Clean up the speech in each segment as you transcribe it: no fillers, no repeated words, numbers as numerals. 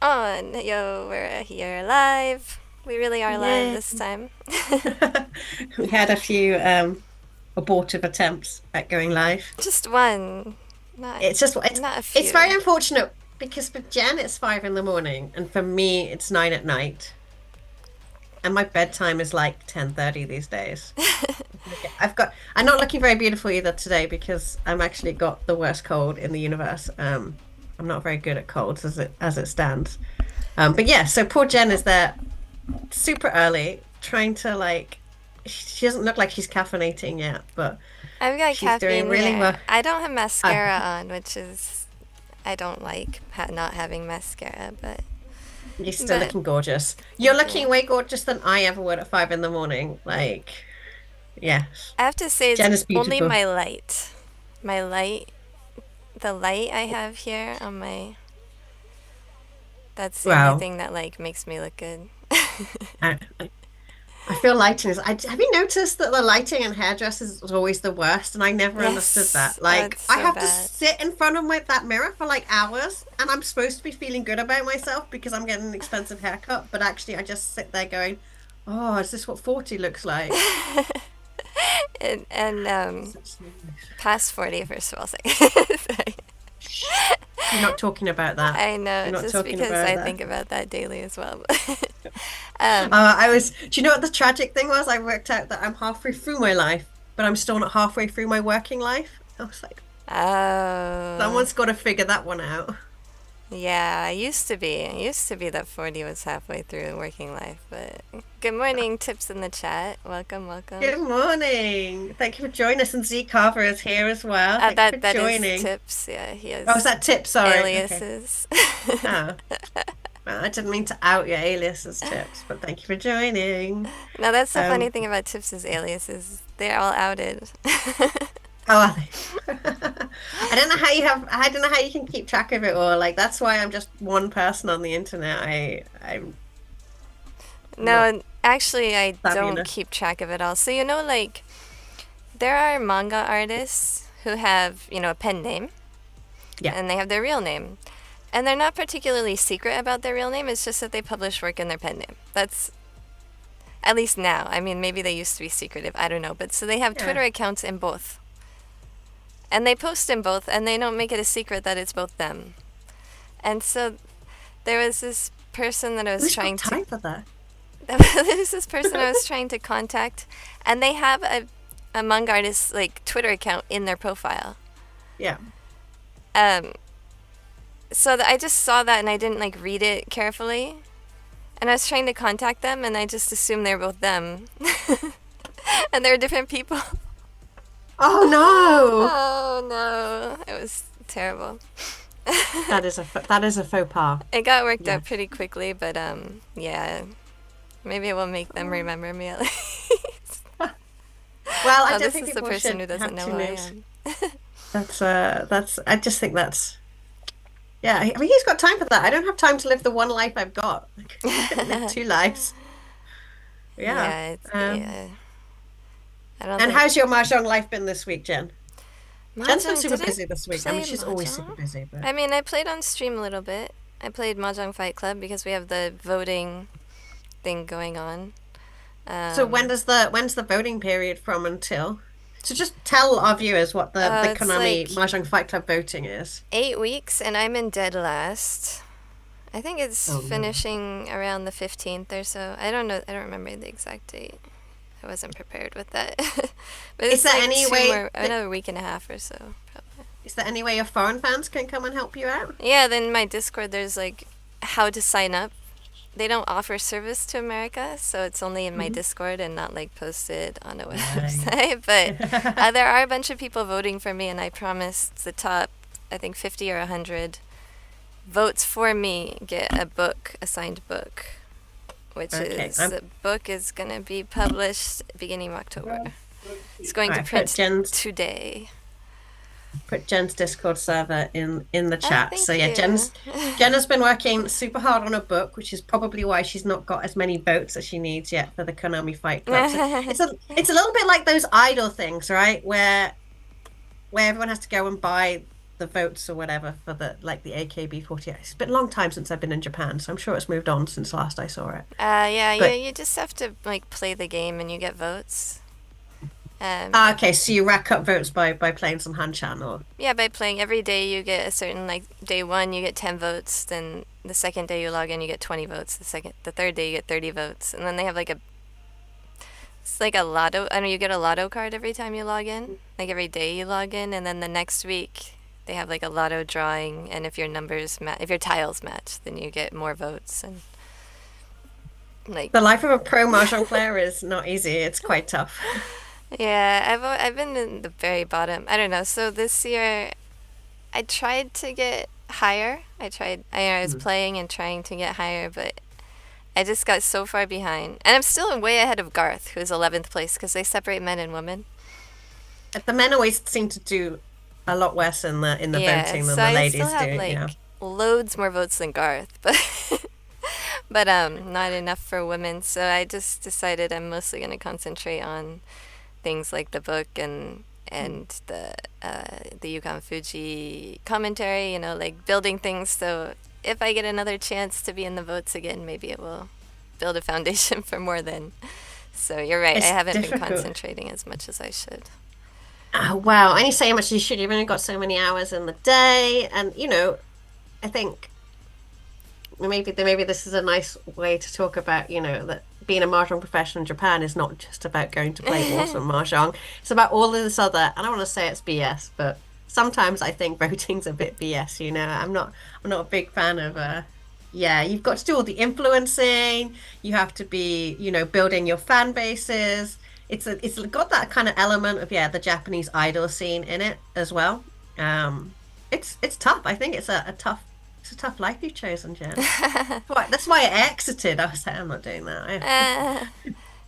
on. Yo, we're here live. We really are live Yay. this time. We had a few abortive attempts at going live. Just one, not It's just not a it's very few. unfortunate because for Jen it's 5 in the morning and for me it's 9 at night. And my bedtime is like 10:30 these days. I'm not looking very beautiful either today because I'm actually got the worst cold in the universe. I'm not very good at colds as it stands. But yeah, so poor Jen is there super early, trying to like, she doesn't look like she's caffeinating yet, but I've got she's doing caffeine really here. well. I don't have Uh, mascara on, which is I don't like not having mascara, you're still but looking gorgeous. You're thank you. looking way gorgeous than I ever would at 5 in the morning. Like, yes, I have to say it's Jen is only beautiful. my light. My light, the light I have here on my that's the only Wow. thing that like makes me look good. I feel lighting is. Have you noticed that the lighting in hairdressers is always the worst? And I never understood Yes. that. Oh, Like, it's I so have to bad. sit in front of that mirror for like hours, and I'm supposed to be feeling good about myself because I'm getting an expensive haircut. But actually, I just sit there going, "Oh, is this what 40 looks like?" And Such English. past 40 first of all. Sorry. Shh. We're not talking about that. I know, We're not just talking because about I that. think about that daily as well. um, Do you know what the tragic thing was? I worked out that I'm halfway through my life, but I'm still not halfway through my working life. I was like, oh, someone's got to figure that one out. yeah, I used to be. I used to be that 40 was halfway through working life, but good morning, tips in the chat. Welcome, welcome. Good morning. Thank you for joining us. And Z Carver is here as well. Thank you for That is joining. tips. Yeah, he Oh, is has that Tip? Sorry. Okay. aliases. Oh, well, I didn't mean to out your alias as Tips, but thank you for joining. No, that's the funny Um, thing about Tips' aliases. They're all outed. oh, are they? I don't know how I don't know how you can keep track of it all. Like that's why I'm just one person on the internet. I'm not No, actually, I savvy don't enough. keep track of it all. So, like, there are manga artists who have, a pen name, Yeah. and they have their real name. And they're not particularly secret about their real name, it's just that they publish work in their pen name. That's, at least now. I mean, maybe they used to be secretive, I don't know. But so they have Yeah. Twitter accounts in both. And they post in both, and they don't make it a secret that it's both them. And so there was this person that I was Who's got trying to time for that? There's this person I was trying to contact, and they have a manga artist like Twitter account in their profile. Yeah. Um, so I just saw that and I didn't like read it carefully, and I was trying to contact them, and I just assumed they're both them, and they're different people. Oh no. Oh no, it was terrible. That is a faux pas. It got worked Yeah. out pretty quickly, but yeah, maybe it will make them Oh. remember me at least. Well, I Oh, don't this think is the people person should who doesn't have know two who I names. am. I just think that's, yeah, I mean, he's got time for that. I don't have time to live the one life I've got. I couldn't live two lives. Yeah. Yeah, Um, yeah. I don't and think how's your mahjong life been this week, Jen? Jen's been mahjong. super Did I busy this week. I mean, play she's always super mahjong? busy, but I mean, I played on stream a little bit. I played Mahjong Fight Club because we have the voting thing going on. so Um, when's the voting period from until? So just tell our viewers what the it's Konami like Mahjong Fight Club voting is. 8 weeks, and I'm in dead last. I think it's Oh no. finishing around the 15th or so. I don't know. I don't remember the exact date. I wasn't prepared with that. But Is it's there like any way that another week and a half or so, probably. is there any way your foreign fans can come and help you out? Yeah, then my Discord, there's like how to sign up. They don't offer service to America, so it's only in my Mhm. Discord and not like posted on a Right. website. But there are a bunch of people voting for me, and I promised the top, I think 50 or 100 votes for me get a book, a signed book, which Okay. is the book is gonna be published beginning of October. It's going to I print today. put Jen's Discord server in the Oh, chat. So thank yeah, you. Jen has been working super hard on a book, which is probably why she's not got as many votes as she needs yet for the Konami Fight Club. So it's a little bit like those idol things, right? Where everyone has to go and buy the votes or whatever for the like the AKB48. It's been a long time since I've been in Japan, so I'm sure it's moved on since last I saw it. Yeah, But you just have to like play the game and you get votes. Um, okay, so you rack up votes by playing some Hanchan or yeah, by playing every day you get a certain like day one you get 10 votes, then the second day you log in you get 20 votes, the third day you get 30 votes, and then they have like a it's like a lotto. I know you get a lotto card every time you log in, like every day you log in, and then the next week they have like a lotto drawing, and if your tiles match, then you get more votes and like the life of a pro Mahjong player is not easy. It's quite tough. yeah, I've been in the very bottom. I don't know. So this year I tried to get higher. I was Mm. playing and trying to get higher, but I just got so far behind. And I'm still way ahead of Garth, who's 11th place, because they separate men and women. The men always seem to do a lot worse in the Yeah, voting than so the I still ladies have do. Yeah. like loads more votes than Garth, but but not enough for women. So I just decided I'm mostly going to concentrate on things like the book Mm. and the Yukon Fuji commentary, like building things. So if I get another chance to be in the votes again, maybe it will build a foundation for more than. So you're right. I It's haven't been difficult. concentrating as much as I should. Oh, wow. Only say how much you should. You've only got so many hours in the day. And, I think maybe this is a nice way to talk about, that being a mahjong professional in Japan is not just about going to play awesome mahjong. It's about all of this other, and I don't want to say it's BS, but sometimes I think voting's a bit BS. I'm not a big fan of yeah, you've got to do all the influencing. You have to be, building your fan bases. It's got that kind of element of yeah, the Japanese idol scene in it as well. Um, it's tough. I think it's a tough life you've chosen, Jen. That's why I exited. I was like, I'm not doing that.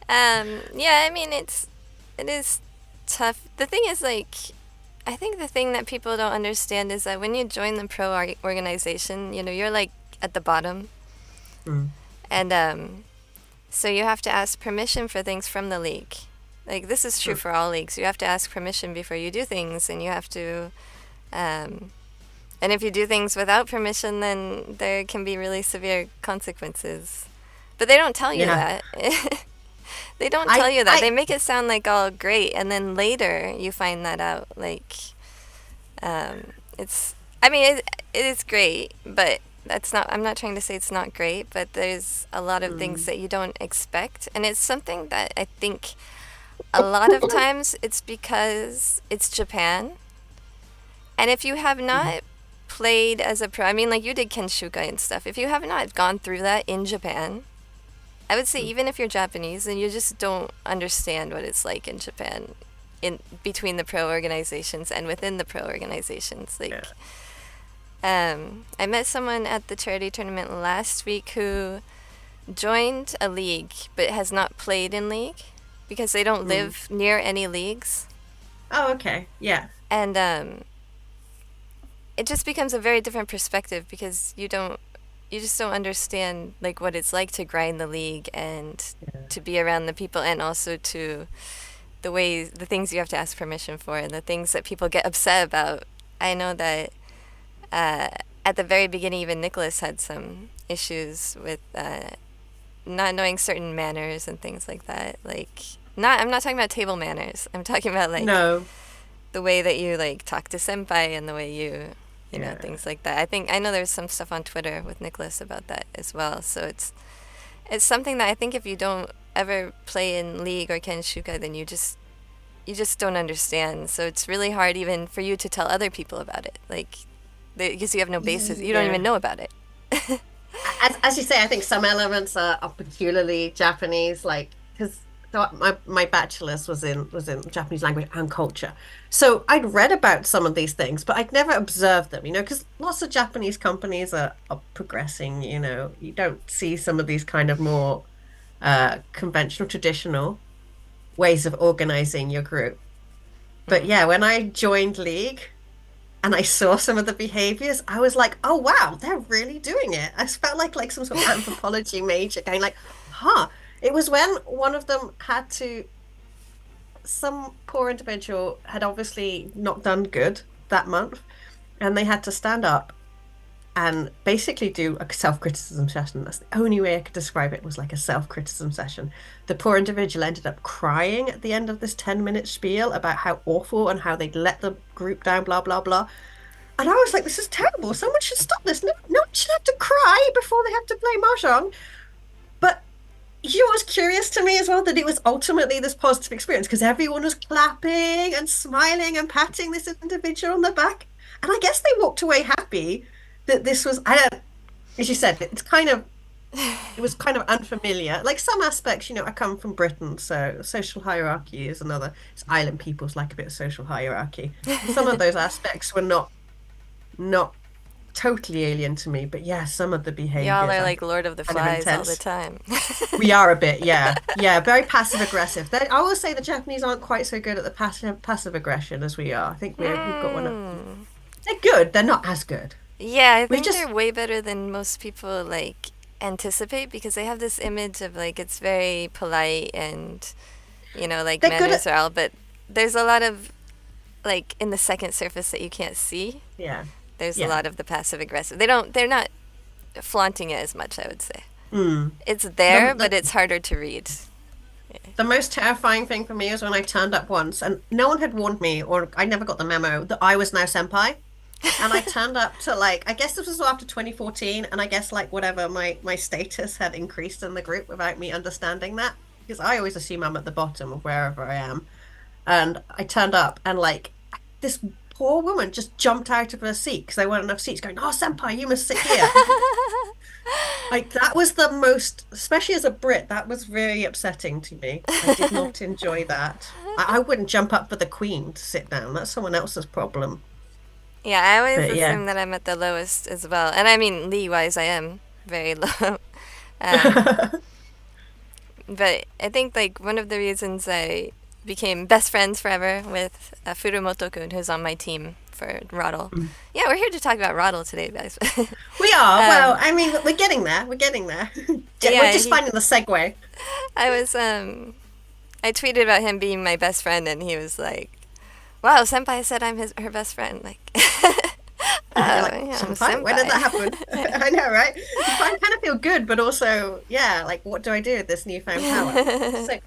uh, yeah, I mean it is tough. The thing is like I think the thing that people don't understand is that when you join the organization, you're like at the bottom, Mm, and so you have to ask permission for things from the league. Like this is true mm. for all leagues. You have to ask permission before you do things, and you have to, um, and if you do things without permission, then there can be really severe consequences. But they don't tell you Yeah. that. They don't tell you that. I They make it sound like all great, and then later you find that out. Like, it's. I mean, it is great, but that's not. I'm not trying to say it's not great, but there's a lot of things mm, that you don't expect, and it's something that I think a lot of times it's because it's Japan, and if you have mhm, not played as a pro, I mean, like you did Kenshukai and stuff. If you have not gone through that in Japan, I would say mm. even if you're Japanese and you just don't understand what it's like in Japan, in between the pro organizations and within the pro organizations. Like, Yeah. I met someone at the charity tournament last week who joined a league but has not played in league because they don't Mm. live near any leagues, Oh, okay. Yeah. and it just becomes a very different perspective because you just don't understand like what it's like to grind the league and Yeah. to be around the people and also to the things you have to ask permission for and the things that people get upset about. I know that uh, at the very beginning even Nicholas had some issues with not knowing certain manners and things like that. Like not I'm not talking about table manners. I'm talking about like No. the way that you like talk to senpai and the way Yeah. things like that. I know there's some stuff on Twitter with Nicholas about that as well. So it's something that I think if you don't ever play in League or Kenshuka, then you just don't understand. So it's really hard even for you to tell other people about it. Like because you have no basis. You don't even Yeah. know about it. As you say, I think some elements are peculiarly Japanese, like because my bachelor's was in Japanese language and culture. So I'd read about some of these things, but I'd never observed them, because lots of Japanese companies are progressing, you don't see some of these kind of more conventional, traditional ways of organizing your group. But Mm. yeah, when I joined League and I saw some of the behaviors, I was like, oh wow, they're really doing it. I felt like some sort of anthropology major going like, huh. It was when one of them had to, some poor individual had obviously not done good that month. and they had to stand up and basically do a self-criticism session. That's the only way I could describe it, was like a self-criticism session. The poor individual ended up crying at the end of this 10-minute spiel about how awful and how they'd let the group down, blah, blah, blah. And I was like, this is terrible. Someone should stop this. No, no one should have to cry before they have to play mahjong. But you know what's curious to me as well? That it was ultimately this positive experience because everyone was clapping and smiling and patting this individual on the back. And I guess they walked away happy that this was, I don't, as you said, it was kind of unfamiliar. Like some aspects, I come from Britain, so social hierarchy is another, it's island peoples like a bit of social hierarchy. And some of those aspects were not totally alien to me, but yeah, some of the Y'all behaviors are are like Lord of the kind of Flies all the intense. time. We are a bit, yeah. Yeah, very passive aggressive. I will say the Japanese aren't quite so good at the passive aggression as we are. I think we've got one of, Mm. they're good, they're not as good. Yeah, I We've think just they're way better than most people like anticipate because they have this image of like it's very polite and like they're good manners at, are all, but there's a lot of like in the second surface that you can't see. yeah. There's a Yeah. lot of the passive aggressive. They're not flaunting it as much, I would say. Mm. It's The, there, but the it's harder to read. the most terrifying thing for me was when I turned up once and no one had warned me, or I never got the memo that I was now senpai. And I turned up to like, I guess this was after 2014, and I guess like whatever my status had increased in the group without me understanding that. Because I always assume I'm at the bottom of wherever I am. And I turned up and like this poor woman just jumped out of her seat because there weren't enough seats, going, "Oh, senpai, you must sit here." Like that was the most, especially as a Brit, that was very upsetting to me. I did not enjoy that. I wouldn't jump up for the Queen to sit down. That's someone else's problem. Yeah, I always But yeah. assume that I'm at the lowest as well. And I mean, Lee-wise, I am very low. Um, but I think like one of the reasons I became best friends forever with Furumoto-kun, who's on my team for ROTL. Yeah, we're here to talk about ROTL today, guys. We are. Well, um, I mean, we're getting there. We're getting there. We're yeah, just finding the segue. I was I tweeted about him being my best friend, and he was like, "Wow, Senpai said I'm her best friend." Like, oh, You're like, yeah, I'm a senpai, when did that happen? Senpai. I know, right? I kind of feel good, but also, yeah, like, what do I do with this newfound power? So,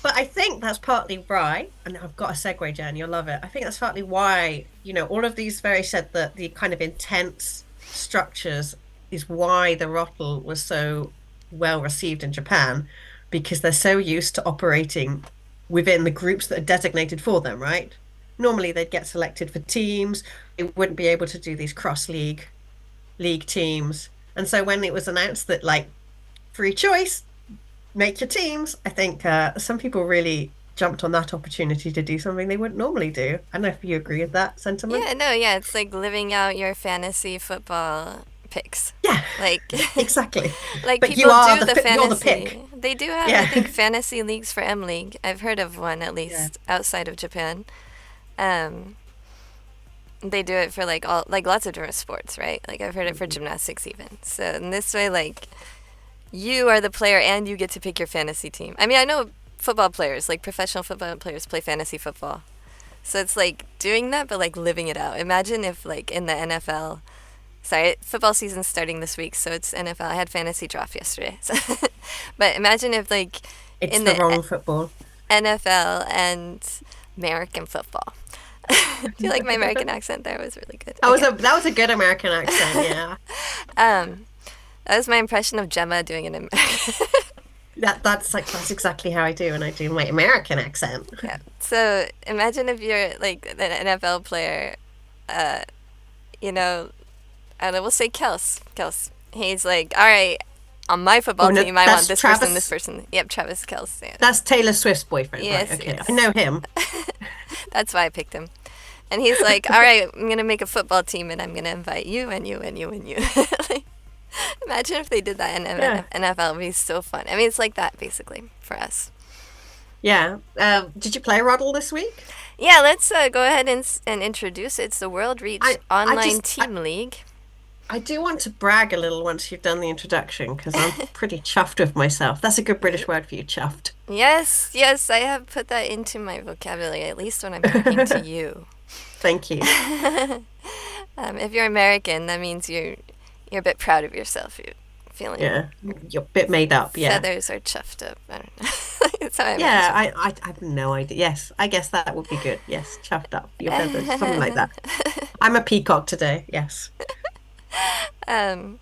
but I think that's partly why, and I've got a segue, Jen, you'll love it. I think that's partly why, all of these very said that the kind of intense structures is why the ROTL was so well received in Japan, because they're so used to operating within the groups that are designated for them, right? Normally they'd get selected for teams. They wouldn't be able to do these cross league teams. And so when it was announced that like free choice, make your teams, I think some people really jumped on that opportunity to do something they wouldn't normally do. I don't know if you agree with that sentiment. Yeah, no, yeah, it's like living out your fantasy football picks. Yeah, Like, exactly. like But you people are do the you're the fantasy. pick. They do have, I Yeah. think, fantasy leagues for M League. I've heard of one at Yeah. least outside of Japan. Um, they do it for like all like lots of different sports, right? Like I've heard it for Mhm. gymnastics even. So in this way, like you are the player and you get to pick your fantasy team. I mean, I know football players, like professional football players, play fantasy football. So it's like doing that, but like living it out. Imagine if like in the NFL. Sorry, football season's starting this week, so it's NFL. I had fantasy draft yesterday. So but imagine if like It's in the the wrong football. NFL and American football. Do you like my American accent there? It was really good. Okay. That was a good American accent, yeah. Um, that was my impression of Gemma doing an American. That's exactly how I do when I do my American accent. Yeah. So imagine if you're like an NFL player, uh, you know, I don't know, we'll say Kels. Kels. He's like, all right, on my Oh football no, team, I want that's this person, this Travis. person. Yep, Travis Kels. Yeah. That's Taylor Swift's boyfriend, right? Yes, Okay, I yes. know him. That's why I picked him. And he's like, all right, I'm going to make a football team and I'm going to invite you and you and you and you. Like, imagine if they did that in Yeah, NFL. It would be so fun. I mean, it's like that basically for us. yeah. Did you play Roddle this week? Yeah, let's go ahead and introduce it. It's the World Reach I Online just Team League. I do want to brag a little once you've done the introduction because I'm pretty chuffed with myself. That's a good British word for you, chuffed. Yes, yes, I have put that into my vocabulary, at least when I'm talking to you. Thank you. If you're American, that means you're a bit proud of yourself. You're feeling Yeah, you're a bit made up. Yeah. feathers are chuffed up. I don't know. That's how I Yeah, imagine. I have no idea. Yes, I guess that would be good. Yes, chuffed up, your feathers, something like that. I'm a peacock today. Yes. um,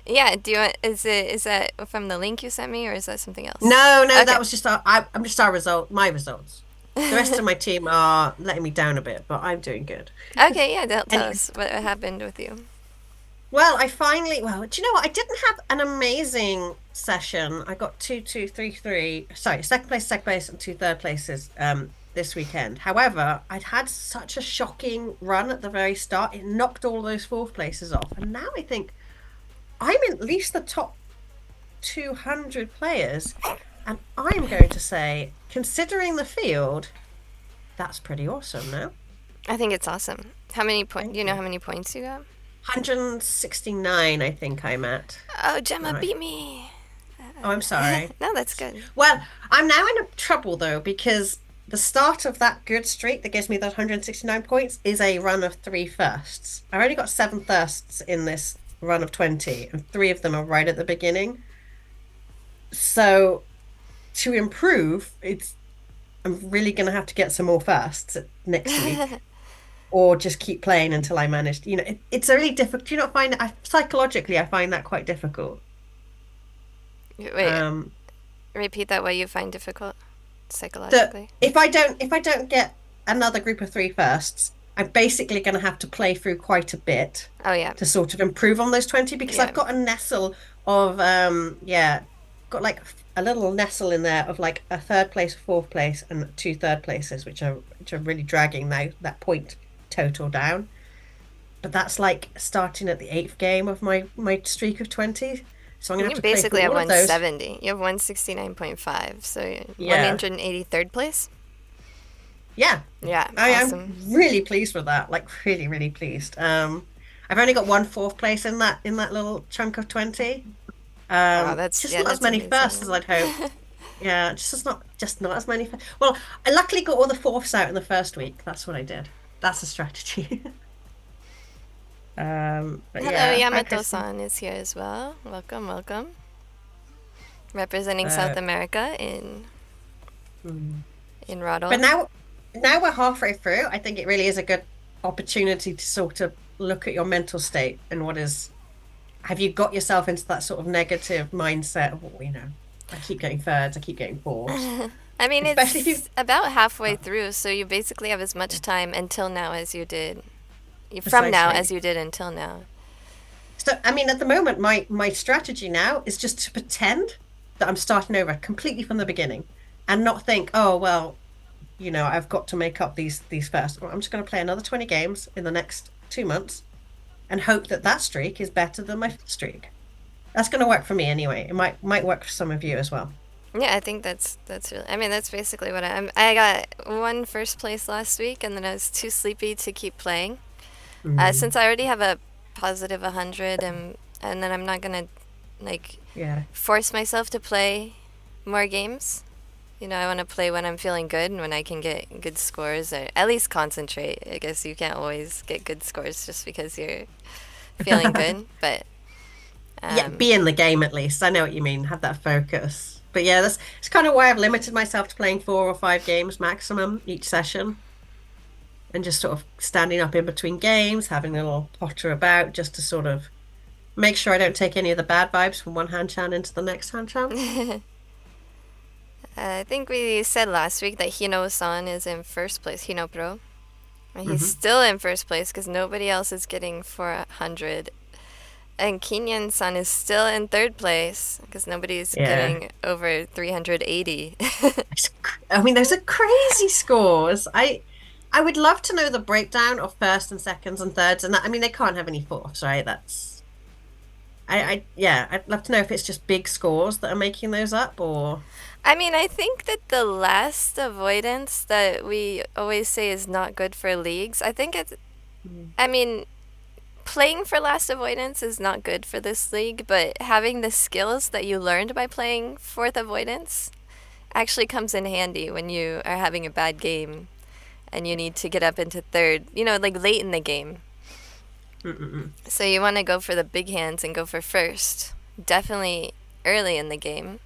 yeah. Do you want? Is that from the link you sent me, or is that something else? No, no, that Okay. was just I'm just our result, my results. The rest of my team are letting me down a bit, but I'm doing good. Okay. Yeah. Tell Anyway, us what happened with you. well, do you know what? I didn't have an amazing session. I got two, two, three, three. Sorry, second place, and two third places this weekend. However, I'd had such a shocking run at the very start. It knocked all those fourth places off. And now I think I'm in at least the top 200 players. And I'm going to say, considering the field, that's pretty awesome now. I think it's awesome. How many point? Do Thank you know you. how many points you got? 169, I think I'm at. Oh, Gemma Right. beat me. Oh, I'm sorry. No, that's good. Well, I'm now in a trouble though because the start of that good streak that gives me those 169 points is a run of three firsts. I've only got seven firsts in this run of 20, and three of them are right at the beginning. So to improve, it's I'm really going to have to get some more firsts next week, or just keep playing until I manage. It's a really difficult. Do you not find psychologically, I find that quite difficult. Wait, Um, repeat that. What you find difficult that psychologically? if I don't get another group of three firsts, I'm basically going to have to play through quite a bit Oh yeah, to sort of improve on those 20 because yeah. I've got a nestle of yeah, got like a little nestle in there of like a third place, fourth place, and two third places, which are really dragging now that point total down. But that's like starting at the eighth game of my streak of 20. So I'm gonna have You to play basically through have all of those. 170. You have 169.5, so you're Yeah. 183rd place. Yeah. Yeah, I am awesome. really pleased with that. Like really, really pleased. I've only got one fourth place in that little chunk of 20. Wow, that's Just yeah, not as that's many firsts as amazing. I'd hoped. Yeah, just not as many. Well, I luckily got all the fourths out in the first week. That's what I did. That's a strategy. But Hello, yeah, hi Kristen. Yamato-san is here as well. Welcome, welcome. Representing South Uh, America hmm. in But ROTL. now we're halfway through. I think it really is a good opportunity to sort of look at your mental state and have you got yourself into that sort of negative mindset of, I keep getting thirds, I keep getting fourths, I mean, especially if you. it's about halfway through, so you basically have as much time until now as you did. From now as Precisely. you did until now. So, I mean, at the moment, my strategy now is just to pretend that I'm starting over completely from the beginning and not think, oh, well, I've got to make up these first. Well, I'm just going to play another 20 games in the next 2 months and hope that that streak is better than my first streak. That's going to work for me anyway. It might work for some of you as well. Yeah, I think that's really. I mean, that's basically what I got one first place last week, and then I was too sleepy to keep playing. Since Mm, I already have a positive 100, and then I'm not gonna like yeah. force myself to play more games. I want to play when I'm feeling good and when I can get good scores, or at least concentrate. I guess you can't always get good scores just because you're feeling good, but Yeah, um, be in the game at least. I know what you mean. Have that focus. But yeah, that's kind of why I've limited myself to playing 4 or 5 games maximum each session and just sort of standing up in between games, having a little potter about just to sort of make sure I don't take any of the bad vibes from one Hanchan into the next Hanchan. I think we said last week that Hino-san is in first place, Hino Pro. And he's Hmm. still in first place because nobody else is getting 400. And Kenyan-san is still in third place because nobody's Yeah. getting over 380. I mean, those are crazy scores. I would love to know the breakdown of first and seconds and thirds, and that, I mean, they can't have any fourths, right? Yeah, I'd love to know if it's just big scores that are making those up, or I mean, I think that the last avoidance that we always say is not good for leagues, I think Mm. I mean, playing for last avoidance is not good for this league, but having the skills that you learned by playing fourth avoidance actually comes in handy when you are having a bad game and you need to get up into third, like late in the game. Mm-mm-mm. So you want to go for the big hands and go for first. Definitely early in the game.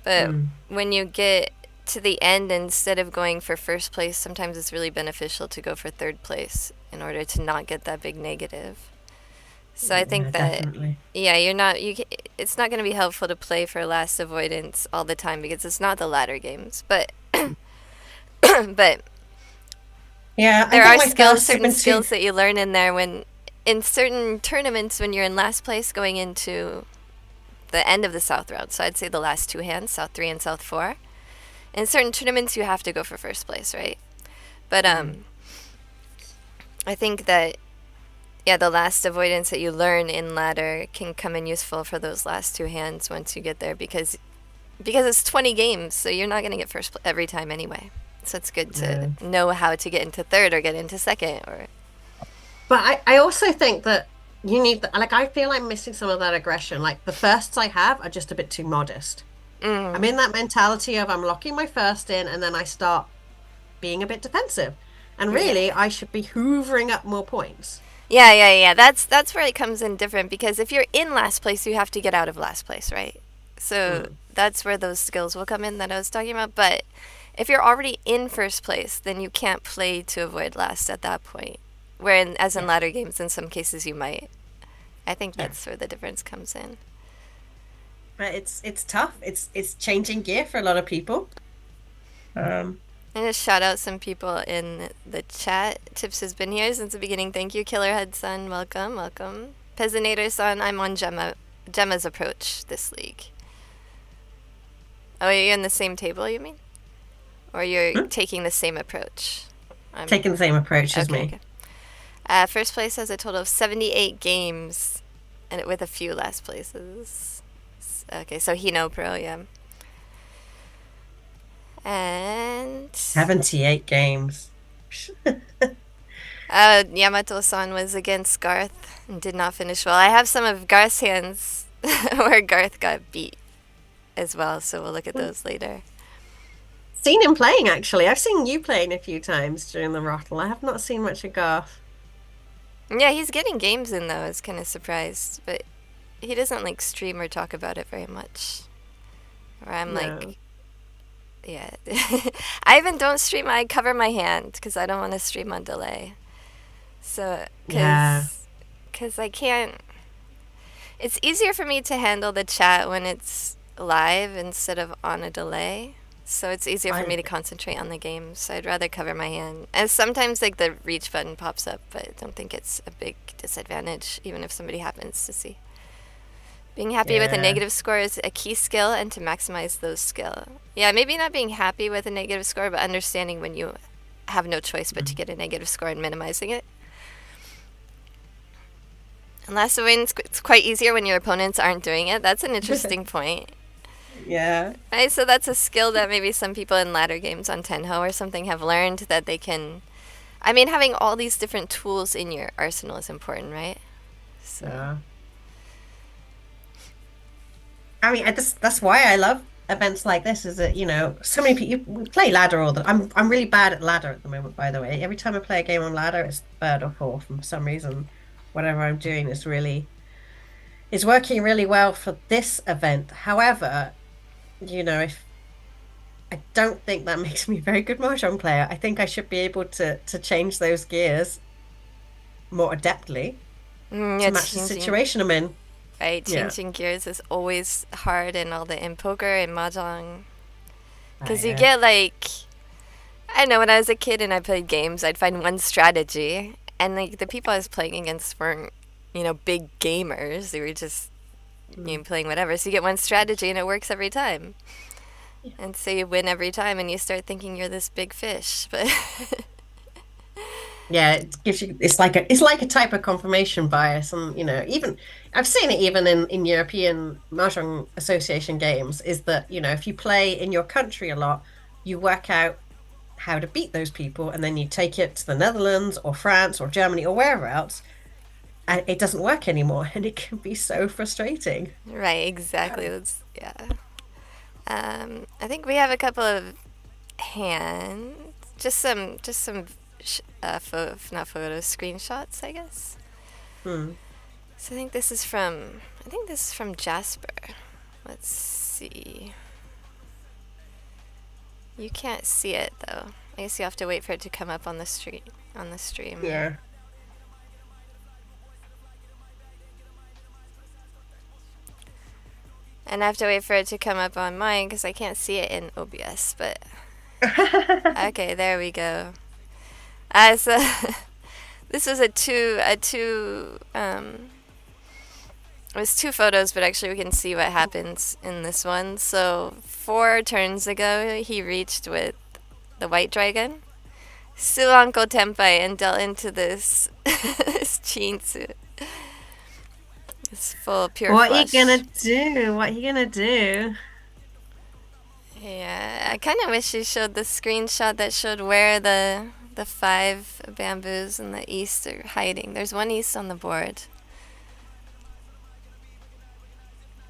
But Mm. when you get to the end, instead of going for first place, sometimes it's really beneficial to go for third place in order to not get that big negative. So I Yeah, think that, definitely. yeah, it's not going to be helpful to play for last avoidance all the time because it's not the ladder games. But but Yeah, I there think are my skills, firsts have certain been too. skills that you learn in there when in certain tournaments when you're in last place going into the end of the South round. So I'd say the last two hands, South 3 and South 4. In certain tournaments you have to go for first place, right? But Mm. I think that yeah, the last avoidance that you learn in ladder can come in useful for those last two hands once you get there because it's 20 games, so you're not going to get every time anyway. So it's good to Yeah. know how to get into third or get into second or But I also think that you need like I feel I'm missing some of that aggression. Like the firsts I have are just a bit too modest. I'm in that mentality of I'm locking my first in and then I start being a bit defensive. And yeah. really, I should be hoovering up more points. Yeah. That's where it comes in different because if you're in last place, you have to get out of last place, right? So Mm. that's where those skills will come in that I was talking about. But if you're already in first place, then you can't play to avoid last at that point. As in Yeah, ladder games, in some cases you might. I think yeah. that's where the difference comes in. But it's tough. It's changing gear for a lot of people. Um, And just shout out some people in the chat. Tips has been here since the beginning. Thank you, Killerhead Son. Welcome, welcome. Peasinator Son, I'm on Gemma's approach this league. Oh, you're in the same table, you mean? Or you're hmm? taking the same approach? Taking the same approach as Okay, me. okay. First place has a total of 78 games, and with a few last places. Okay, so Hino Pro, yeah. And 78 games. Yamato-san was against Garth and did not finish well. I have some of Garth's hands where Garth got beat as well, so we'll look at those later. Seen him playing actually. I've seen you playing a few times during the ROTL. I have not seen much of Garth. Yeah, he's getting games in though. I was kind of surprised, but he doesn't like stream or talk about it very much. Or I'm No. like, yeah. I even don't stream. I cover my hand because I don't want to stream on delay. So, Yeah. cause I can't. It's easier for me to handle the chat when it's live instead of on a delay. So it's easier for I me to concentrate on the game. So I'd rather cover my hand. And sometimes like the reach button pops up, but I don't think it's a big disadvantage, even if somebody happens to see. Being happy with a yeah. negative score is a key skill, and to maximize those skill. Yeah, maybe not being happy with a negative score, but understanding when you have no choice but to Mm. get a negative score and minimizing it. And last wins, it's quite easier when your opponents aren't doing it. That's an interesting point. Yeah. Right, so that's a skill that maybe some people in ladder games on Tenho or something have learned that they can. I mean, having all these different tools in your arsenal is important, right? So. Yeah. I mean, that's why I love events like this. Is that so many people we play ladder all the. I'm really bad at ladder at the moment. By the way, every time I play a game on ladder, it's third or fourth. And for some reason, whatever I'm doing is working really well for this event. However, if I don't think that makes me a very good mahjong player. I think I should be able to change those gears more adeptly Yeah, to match the changing. situation I'm in. Right, Yeah. changing gears is always hard in all the in poker and mahjong. Because you Yeah. get like, I know when I was a kid and I played games, I'd find one strategy, and like the people I was playing against weren't, big gamers. They were just Mm. playing whatever. So you get one strategy and it works every time. And so you win every time, and you start thinking you're this big fish. But Yeah, it gives you it's like a type of confirmation bias, and even I've seen it even in European Mahjong Association games, is that if you play in your country a lot, you work out how to beat those people, and then you take it to the Netherlands or France or Germany or wherever else, and it doesn't work anymore, and it can be so frustrating. right, exactly. That's yeah. I think we have a couple of hands. not photos, screenshots, I guess. Hmm. So I think this is from Jasper. Let's see. You can't see it though. I guess you have to wait for it to come up on the stream. Yeah. And I have to wait for it to come up on mine because I can't see it in OBS. But okay, there we go. So this was it was two photos, but actually we can see what happens in this one. So 4 turns ago, he reached with the white dragon, Suanko Tenpai, and dealt into this this Chinsu. It's full of pure What are you flesh. gonna do? What are you gonna do? Yeah, I kind of wish you showed the screenshot that showed where the 5 bamboos in the east are hiding. There's one east on the board.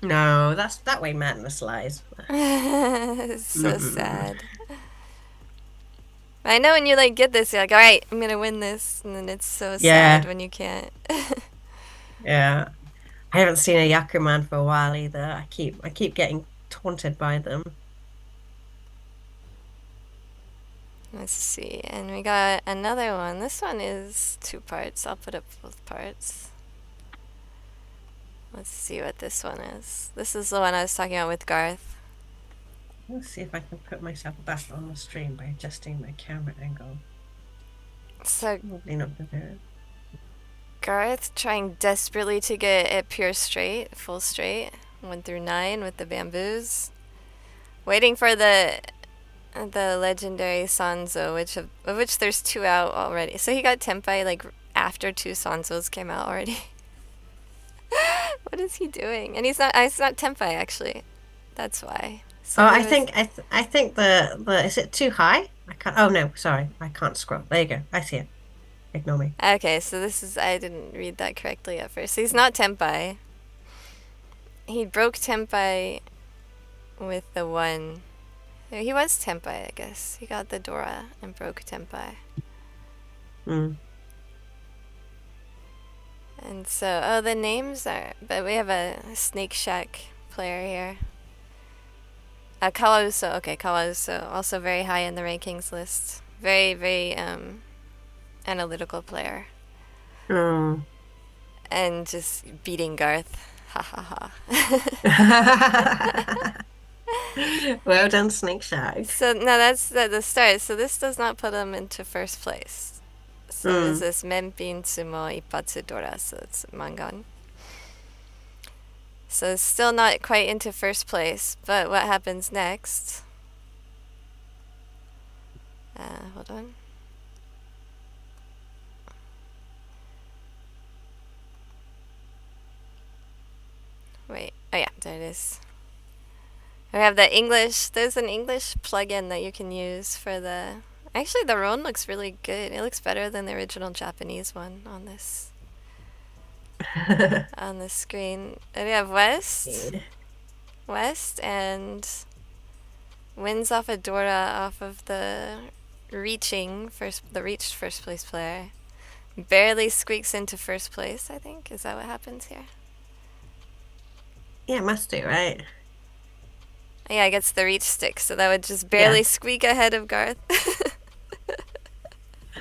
No, that way madness lies. It's so Mm-mm. sad. I know when you like get this, you're like, all right, I'm gonna win this, and then it's so sad Yeah, when you can't. yeah. I haven't seen a Yakuman for a while either. I keep getting taunted by them. Let's see, and we got another one. This one is 2 parts. I'll put up both parts. Let's see what this one is. This is the one I was talking about with Garth. Let's see if I can put myself back on the stream by adjusting my camera angle. So Probably not gonna do it. Garth trying desperately to get it pure straight, full straight, 1 through 9 with the bamboos. Waiting for the legendary Sanzo, of which there's 2 out already. So he got Tenpai like after 2 Sanzos came out already. What is he doing? And it's not Tenpai actually. That's why. So Oh, he I was think I think the is it too high? I can't. Oh no, sorry, I can't scroll. There you go. I see it. Ignore me. Okay, so this is I didn't read that correctly at first. He's not Tenpai. He broke Tenpai with the one. He was Tenpai, I guess. He got the Dora and broke Tenpai. Mm. And so, the names are. But we have a Snake Shack player here. Kawauso. Okay, Kawauso. Also very high in the rankings list. Very, very analytical player. Oh. And just beating Garth. Ha ha ha. Well done, Snake Shack. So now that's the start. So this does not put him into first place. So this Mm. is Menpin Sumo Ippatsu Dora. So it's Mangan. So it's still not quite into first place. But what happens next? Hold on. Wait. Oh yeah, there it is. We have the English. There's an English plugin that you can use for the. Actually, the Roan looks really good. It looks better than the original Japanese one on this screen. And we have West, and wins off a Dora off of the reached first place player. Barely squeaks into first place. I think is that what happens here? Yeah, must do, right? Yeah, it gets the reach stick, so that would just barely Yeah. squeak ahead of Garth.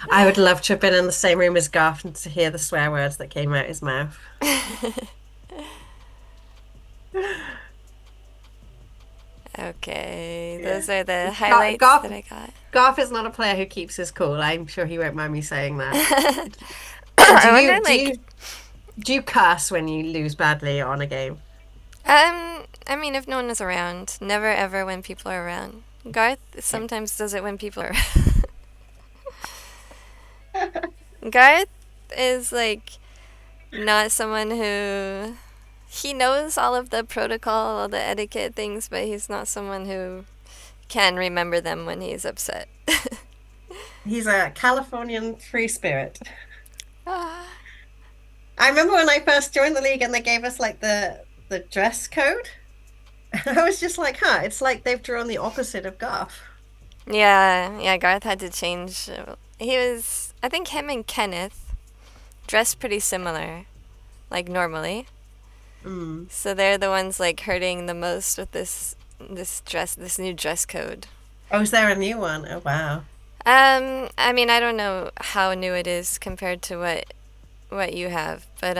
I would love to have been in the same room as Garth and to hear the swear words that came out his mouth. Okay, Yeah. those are the highlights Garth, that I got. Garth is not a player who keeps his cool. I'm sure he won't mind me saying that. Do I you wonder, do like, you do you curse when you lose badly on a game? I mean, if no one is around, never ever when people are around. Garth Okay. sometimes does it when people are. Garth is like not someone who he knows all of the protocol, all the etiquette things, but he's not someone who can remember them when he's upset. He's a Californian free spirit. Ah. I remember when I first joined the league and they gave us like the dress code. And I was just like, huh, it's like they've drawn the opposite of Garth. Yeah, yeah, Garth had to change. I think him and Kenneth dressed pretty similar, like normally. Mm. So they're the ones like hurting the most with this new dress code. Oh, is there a new one? Oh, wow. I mean, I don't know how new it is compared to what you have, but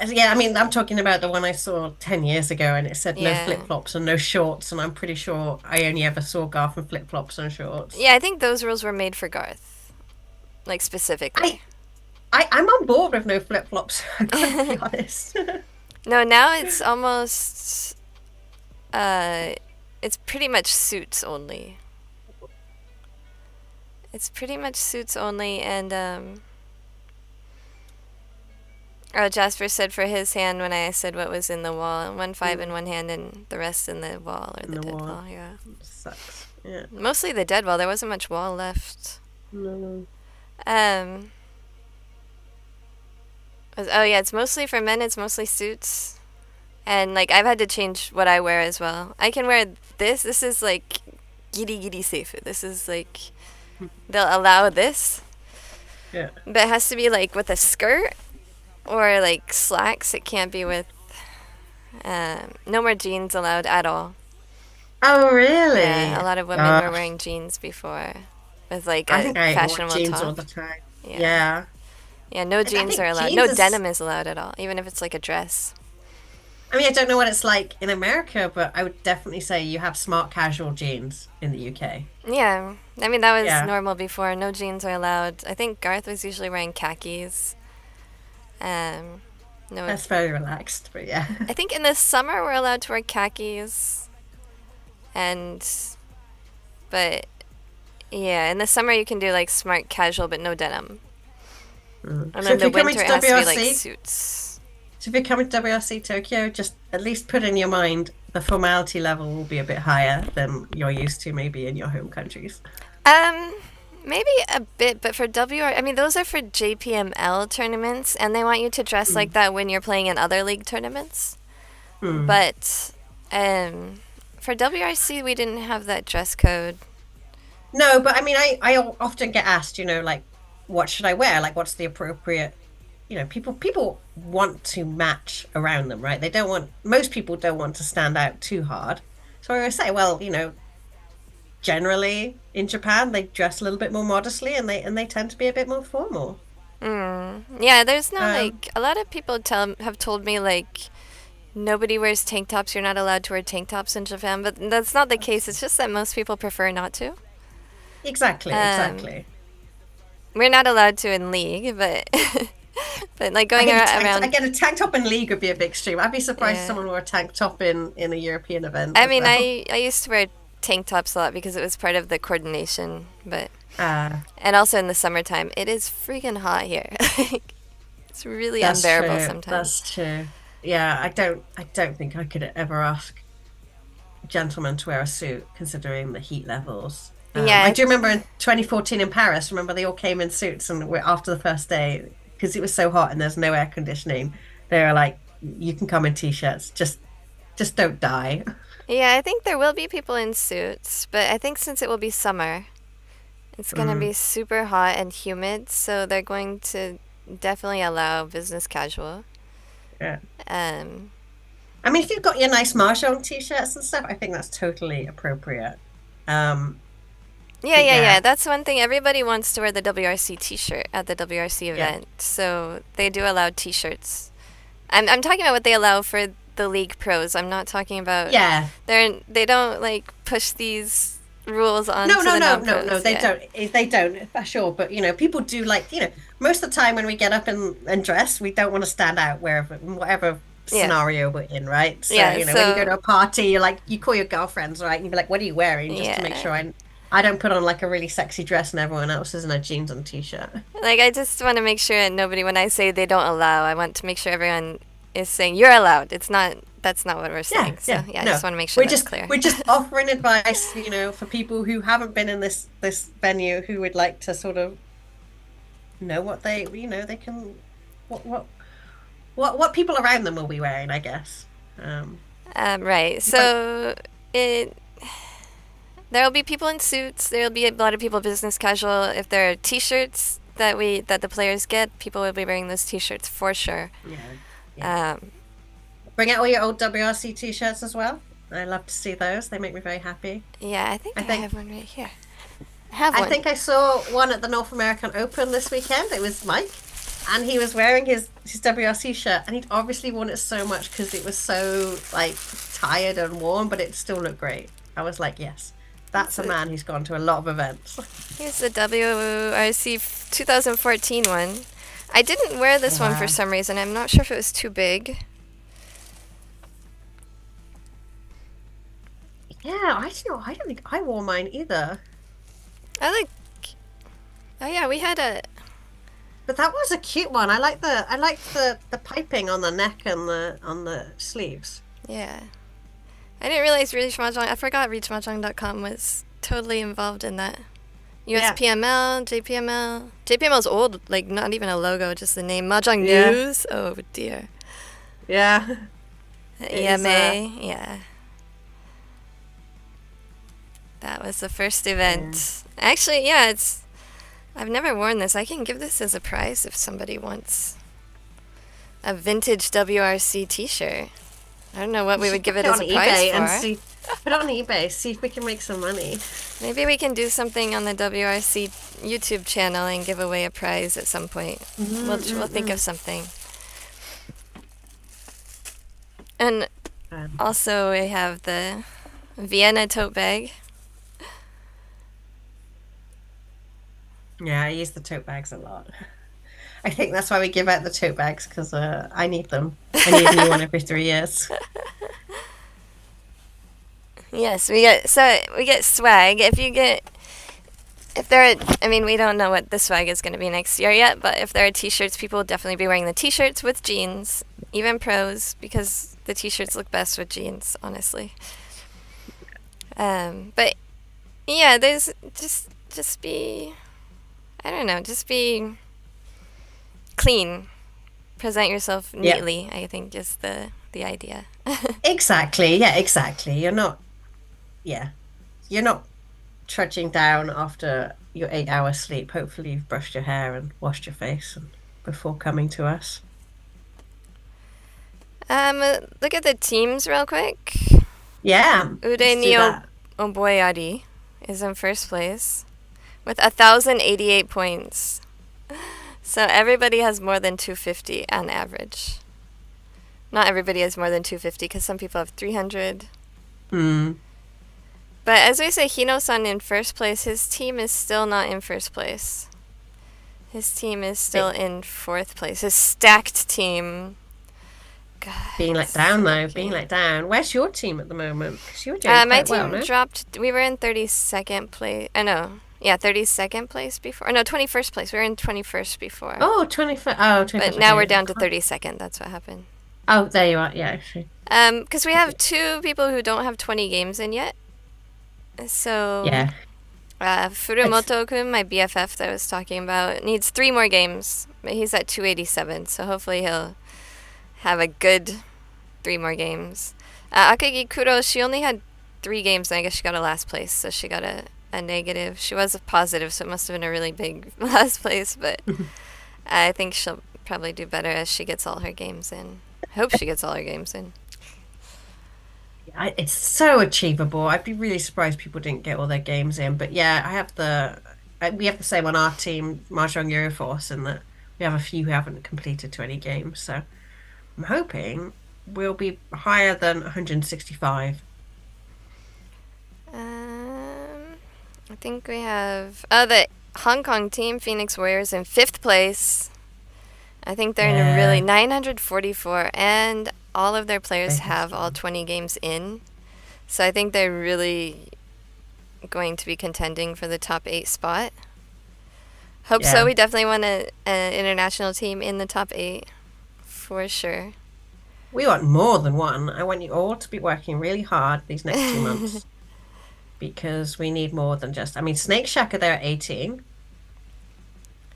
Yeah, I mean, I'm talking about the one I saw 10 years ago and it said no yeah. flip-flops and no shorts, and I'm pretty sure I only ever saw Garth in flip-flops and shorts. Yeah, I think those rules were made for Garth, like I, specifically. I'm on board with no flip-flops, I've got to be honest. No, now uh it's pretty much suits only. It's pretty much suits only and oh, Jasper said for his hand when I said what was in the wall, 1 5 in Mm, one hand and the rest in the wall or in the the dead wall. wall, yeah. Sucks. Yeah. Mostly the dead wall, there wasn't much wall left. No. Um oh yeah, it's mostly for men, it's mostly suits. And like I've had to change what I wear as well. I can wear this. This is like giri giri safe. This is like they'll allow this, Yeah. but it has to be like with a skirt or like slacks. It can't be with no more jeans allowed at all. Oh, Yeah, a really? lot of women were Gosh. wearing jeans before with like I a think I wore fashionable jeans all top. the time. Yeah. Yeah. Yeah, no I jeans are think allowed. No jeans is, denim is allowed at all, even if it's like a dress. I mean, I don't know what it's like in America, but I would definitely say you have smart casual jeans in the UK. Yeah, I mean that was Yeah. normal before. No jeans are allowed. I think Garth was usually wearing khakis. Um, no, That's very relaxed, but yeah. I think in the summer we're allowed to wear khakis, and but yeah, in the summer you can do like smart casual, but no denim. Mm. And So then if the you're coming winter to it has to be like WRC, suits. so if you're coming to WRC Tokyo, just at least put in your mind the formality level will be a bit higher than you're used to maybe in your home countries. Um, maybe a bit, but for WR, I mean those are for JPML tournaments, and they want you to dress like Mm. that when you're playing in other league tournaments. Mm. But for WRC we didn't have that dress code. No, but I mean, I often get asked, like, what should I wear? Like, what's the appropriate, people want to match around them, right? Most people don't want to stand out too hard. So I always say, well, generally in Japan, they dress a little bit more modestly and they tend to be a bit more formal. Mm. Yeah, there's no Um, like a lot of people have told me like nobody wears tank tops. You're not allowed to wear tank tops in Japan, but that's not the case. It's just that most people prefer not to. exactly, Um, exactly. we're not allowed to in league, but but like I going think I around. get a tank top in league would be a big extreme. I'd be surprised if Yeah, someone wore a tank top in a European event I as mean, well. I used to wear tank tops a lot because it was part of the coordination, but Ah, and also in the summertime, it is freaking hot here. Like, it's really that's unbearable true. That's sometimes. true. Yeah, I don't think I could ever ask a gentleman to wear a suit considering the heat levels. I Yeah, do remember in 2014 in Paris, remember they all came in suits and after the first day, because it was so hot and there's no air conditioning, they were like, you can come in t-shirts, just don't die. yeah, I think there will be people in suits, but I think since it will be summer, it's gonna Mm, be super hot and humid, so they're going to definitely allow business casual. yeah. Um, I mean, if you've got your nice Marshall t-shirts and stuff, I think that's totally appropriate. Um, yeah, but yeah, yeah. yeah, That's one thing. Everybody wants to wear the WRC T-shirt at the WRC yeah, event, so they do allow T-shirts. I'm talking about what they allow for the league pros. I'm not talking about yeah. they don't like push these rules No, onto no, the no, no, no, non-pros. they Yeah, don't. They don't, for sure. But people do like, most of the time when we get up and dress, we don't want to stand out wherever, whatever yeah, scenario we're in, right? So, yeah. when you go to So a party, you call your girlfriends, right? And you be like, what are you wearing? Just to make yeah, sure I don't put on like a really sexy dress and everyone else is in a jeans and t-shirt. like I just want to make sure that nobody, when I say they don't allow, I want to make sure everyone is saying you're allowed. It's not. That's not what we're Yeah, saying. So yeah, yeah, I no. just want to make sure We're that's just clear. we're just offering advice, for people who haven't been in this venue who would like to sort of know what they can what what what people around them will be wearing, I guess. Right. But So it There'll be people in suits. There'll be a lot of people business casual. If there are T-shirts that the players get, people will be wearing those T-shirts for sure. Yeah. Yeah. Um, Bring out all your old WRC t-shirts as well. I love to see those. They make me very happy. yeah, I think I I think have one right here. I have I one. think I saw one at the North American Open this weekend. It was Mike, and he was wearing his WRC shirt, and he'd obviously worn it so much because it was so like tired and worn, but it still looked great. I was like, yes, that's a man who's gone to a lot of events. Here's the WRC 2014 one. I didn't wear this one for Wow. some reason. I'm not sure if it was too big. Yeah, I don't think I wore mine either. I like. Oh yeah, we had a. But that was a cute one. I liked the piping on the neck and the on the sleeves. Yeah. I didn't realize Riichi Mahjong. I forgot RiichiMahjong.com was totally involved in that. Yeah. USPML, JPML. JPML's old, like not even a logo, just the name. Mahjong Yeah. News. Oh dear. Yeah. It is, EMA. Yeah. That was the first event. Actually, yeah, it's. I've never worn this. I can give this as a prize if somebody wants a vintage WRC T-shirt. I don't know what we would give it Put as a on prize eBay for. and see. Put it on eBay. See if we can make some money. Maybe we can do something on the WRC YouTube channel and give away a prize at some point. We'll think of something. And also we have the Vienna tote bag. Yeah, I use the tote bags a lot. I think that's why we give out the tote bags because I need them. I need a new one every 3 years. Yes, we get swag. If there are, I mean, we don't know what the swag is going to be next year yet, but if there are T-shirts, people will definitely be wearing the T-shirts with jeans, even pros, because the T-shirts look best with jeans, honestly. But yeah, there's just be, I don't know, just be clean, present yourself Yeah. neatly. I think is the idea. Exactly. Yeah, exactly. You're not trudging down after your 8 hours sleep. Hopefully you've brushed your hair and washed your face before coming to us. Look at the teams real quick. Yeah. Ude Let's do Neo that. Oboyari is in first place with 1,088 points. So everybody has more than 250 on average. Not everybody has more than 250 because some people have 300. Hmm. But as we say, Hino-san in first place, his team is still not in first place. His team is still in fourth place. His stacked team. God, Being let it's down though, so being cute. let down. Where's your team at the moment? Because you're doing My quite well, team no? dropped. We were in 32nd place. No. Yeah, 32nd place before. No, 21st place. We were in 21st before. Oh, 25. Oh, But 25. now we're Okay. down to 32nd. That's what happened. Oh, there you are. Yeah, actually. Because we have two people who don't have 20 games in yet. So, Yeah. Furumoto-kun, my BFF that I was talking about, needs 3 more games. But he's at 287, so hopefully he'll have a good 3 more games. Akagi Kuro, she only had 3 games, and I guess she got a last place, so she got a negative. She was a positive, so it must have been a really big last place, but I think she'll probably do better as she gets all her games in. I hope she gets all her games in. It's so achievable. I'd be really surprised people didn't get all their games in. But yeah, we have the same on our team, Mahjong Euroforce, in that we have a few who haven't completed 20 games. So I'm hoping we'll be higher than 165. I think we have the Hong Kong team, Phoenix Warriors, in 5th place. I think they're in a really Yeah. 944, and all of their players Very have all strong. 20 games in. So I think they're really going to be contending for the top 8 spot. Hope Yeah. so. We definitely want an international team in the top 8 for sure. We want more than one. I want you all to be working really hard these next 2 months because we need more than just. I mean, Snake Shack are there at 18.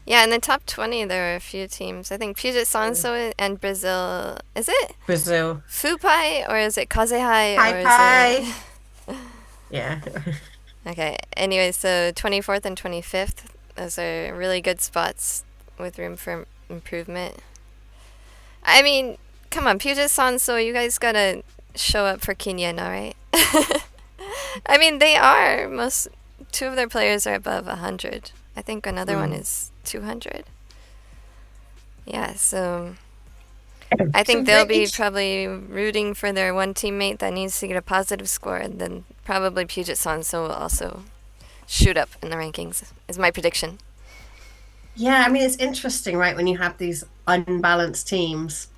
Yeah, in the top 20, there are a few teams. I think Puget Sanso and Brazil. Is it Brazil. Fupai or is it Kazehai Hi, or is hi. it? Yeah. Okay. Anyway, so 24th and 25th, those are really good spots with room for improvement. I mean, come on, Puget Sound, so you guys gotta show up for Kenyan, alright? I mean, they are. Two of their players are above 100. I think another one Mm. is 200. Yeah, so I So think they'll be each, probably rooting for their one teammate that needs to get a positive score, and then probably Puget Sonso will also shoot up in the rankings, is my prediction. yeah, I mean, it's interesting, right? When you have these unbalanced teams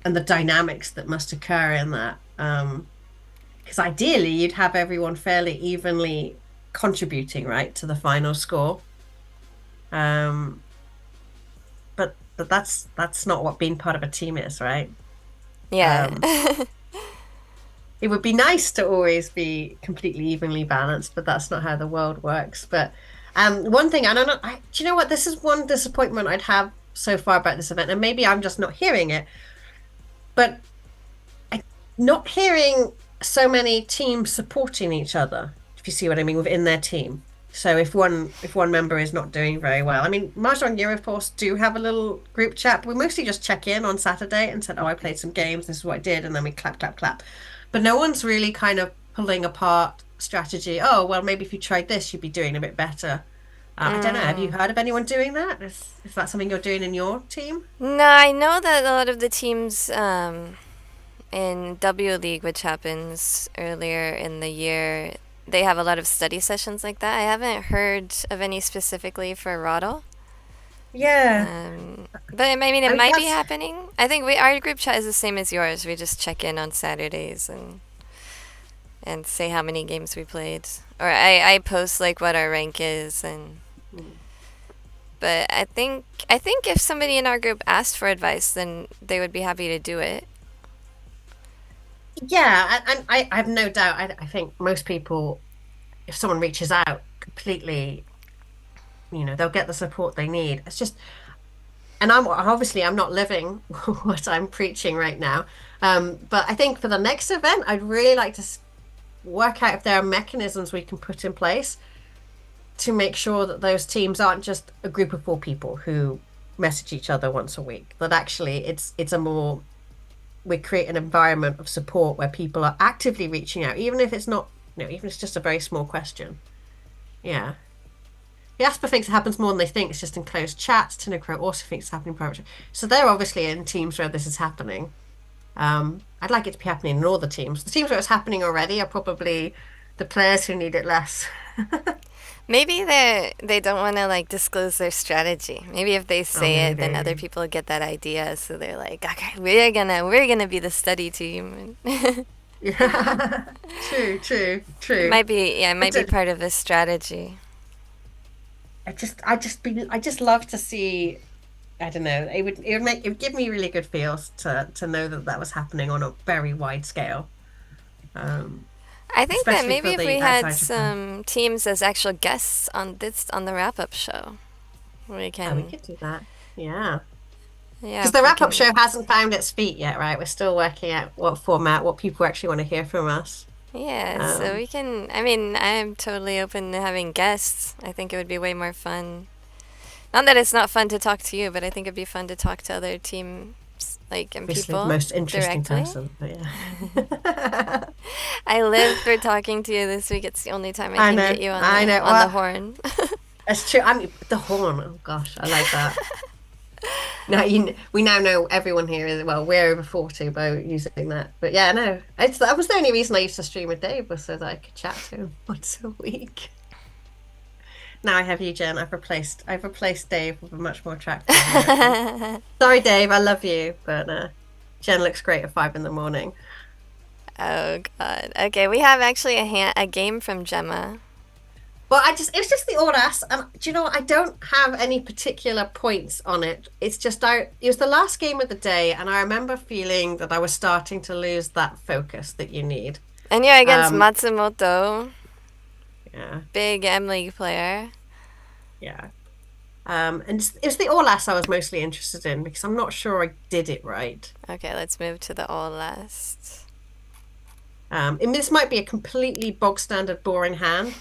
and the dynamics that must occur in that. Because ideally, you'd have everyone fairly evenly contributing, right, to the final score. Um, but that's not what being part of a team is, right? Yeah. Um, it would be nice to always be completely evenly balanced, but that's not how the world works. But one thing, I don't know, do you know what? This is one disappointment I'd have so far about this event, and maybe I'm just not hearing it, but not hearing so many teams supporting each other, if you see what I mean, within their team. So if one member is not doing very well, I mean, Mahjong Euroforce do have a little group chat. We mostly just check in on Saturday and said, "Oh, I played some games. This is what I did," and then we clap, clap, clap. But no one's really kind of pulling apart strategy. Oh, well, maybe if you tried this, you'd be doing a bit better. I don't know. Have you Mm. heard of anyone doing that? Is that something you're doing in your team? No, I know that a lot of the teams in W League, which happens earlier in the year, they have a lot of study sessions like that. I haven't heard of any specifically for ROTL. Yeah. But I mean, I it mean, might be that's happening. I think our group chat is the same as yours. We just check in on Saturdays and say how many games we played. Or I post like what our rank is, and but I think if somebody in our group asked for advice, then they would be happy to do it. yeah, and I have no doubt. I think most people, if someone reaches out completely, they'll get the support they need. It's just, and I'm not living what I'm preaching right now. But I think for the next event, I'd really like to work out if there are mechanisms we can put in place to make sure that those teams aren't just a group of four people who message each other once a week. That actually it's a more we create an environment of support where people are actively reaching out, even if it's not, even if it's just a very small question. Yeah. Jasper thinks it happens more than they think. It's just in closed chats. Tinacro also thinks it's happening in private. So they're obviously in teams where this is happening. I'd like it to be happening in all the teams. The teams where it's happening already are probably the players who need it less. Maybe they don't want to like disclose their strategy. Maybe if they Oh, say it, then other maybe. people get that idea. So they're like, okay, we're gonna be the study team. Yeah. True, true, It true. might be, yeah, it might It's be a, part of a strategy. I just love to see. I don't know. It would give me really good feels to know that that was happening on a very wide scale. Um, I think that especially maybe for if we the had outside Japan. some teams as actual guests on the wrap up show, we Oh, we can, could do that. Yeah. yeah, Because the if we wrap-up can, show hasn't found its feet yet, right? We're still working out what format, what people actually want to hear from us. yeah. So Um, we can. I mean, I'm totally open to having guests. I think it would be way more fun. Not that it's not fun to talk to you, but I think it'd be fun to talk to other teams, like, and obviously, the people most interesting directly. person, but yeah. I live for talking to you this week. It's the only time I I can get know, you I know. on the Well, horn. it's true. I mean, the horn. Oh gosh, I like that. Now we now know everyone here is well, we're over 40 by using that. But yeah, no, that was the only reason I used to stream with Dave was so that I could chat to him once a week. Now I have you, Jen. I've replaced Dave with a much more attractive American. Sorry, Dave, I love you, but Jen looks great at 5 in the morning. Oh God. Okay, we have actually a game from Gemma. Well, it was just the old ass. And do you know what? I don't have any particular points on it. It's just it was the last game of the day, and I remember feeling that I was starting to lose that focus that you need. And you're against Um, Matsumoto, yeah, big M League player. yeah. And it's the all ass I was mostly interested in because I'm not sure I did it right. Okay, let's move to the all last. And this might be a completely bog standard, boring hand,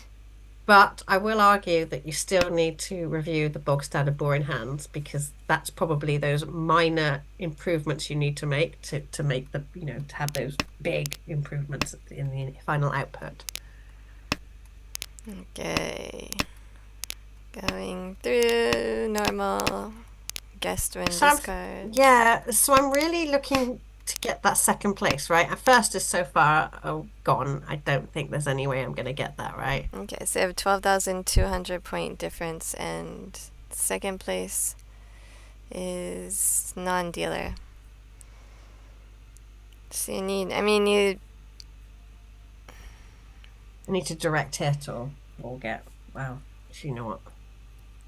But I will argue that you still need to review the bog standard boring hands because that's probably those minor improvements you need to make to make the, to have those big improvements in the final output. Okay. Going through normal guest win So discard. so I'm really looking to get that second place, right? At first is so far gone. I don't think there's any way I'm going to get that, right? Okay, so you have 12,200 point difference, and second place is non-dealer. So you need, I mean, I need to direct hit or get, well, you know what?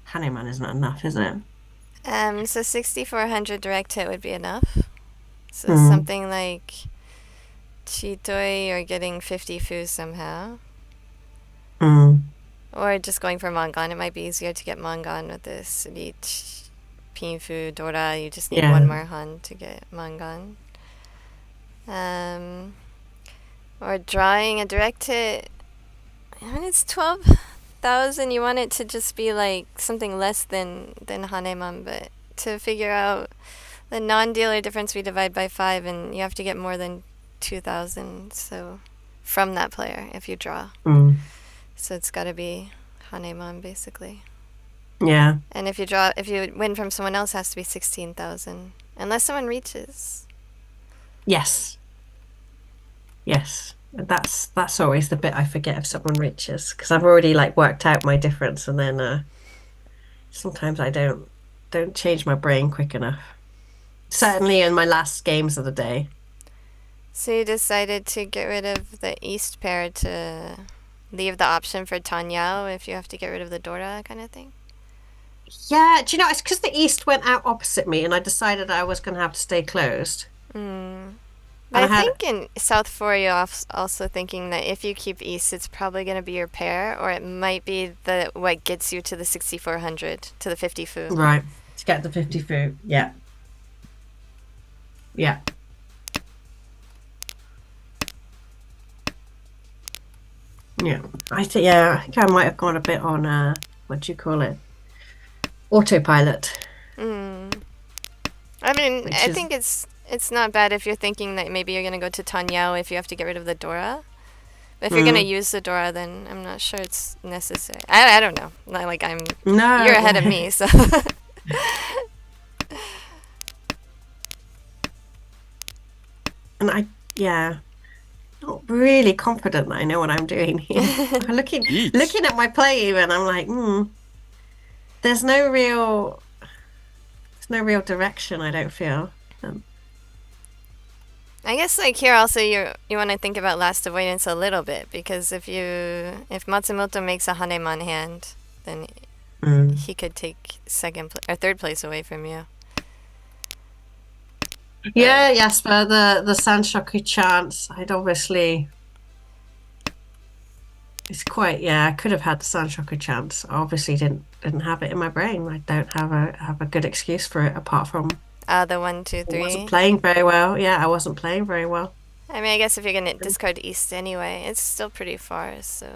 Honeyman is not enough, is it? so 6,400 direct hit would be enough. So Mm, something like Chitoi or getting 50 fu somehow. mm, Or just going for Mangan. It might be easier to get Mangan with this Riichi, Pinfu, Dora. You just need one yeah. more Han to get Mangan. Um, or drawing a direct hit. I mean, it's 12,000. You want it to just be like something less than Haneman, but to figure out the non-dealer difference, we divide by 5, and you have to get more than 2,000. So from that player, if you draw, Mm, so it's got to be Haneman basically. yeah. And if you win from someone else, it has to be 16,000, unless someone reaches. Yes. Yes. That's always the bit I forget if someone reaches because I've already like worked out my difference and then sometimes I don't change my brain quick enough. Certainly in my last games of the day. So you decided to get rid of the East pair to leave the option for Tanyao if you have to get rid of the Dora kind of thing? Yeah, do you know, it's because the East went out opposite me and I decided I was going to have to stay closed. Mm. But And I I had, think in South 4 you're also thinking that if you keep East, it's probably going to be your pair, or it might be the what gets you to the 6,400, to the 50 fu. right, to get the 50 food. Yeah, yeah. Yeah. I think I might have gone a bit on what do you call it? Autopilot, Mm. I mean, which I is think it's not bad if you're thinking that maybe you're going to go to Tanyao if you have to get rid of the Dora. But if you're going to mm, use the Dora, then I'm not sure it's necessary. I don't know. Not like you're no. ahead of me, so. And yeah, not really confident that I know what I'm doing here. I'm Each. looking at my play even, I'm like, there's no real direction, I don't feel. Um, I guess like here also you want to think about last avoidance a little bit, because if Matsumoto makes a Haneman hand, then mm. he could take or third place away from you. Yeah, But Jasper, the Sanshoku chance, I'd obviously it's quite yeah, I could have had the Sanshoku chance. I obviously didn't have it in my brain. I don't have a good excuse for it apart from the one, two, I wasn't three. playing very well. Yeah, I wasn't playing very well. I mean, I guess if you're gonna discard East anyway, it's still pretty far, so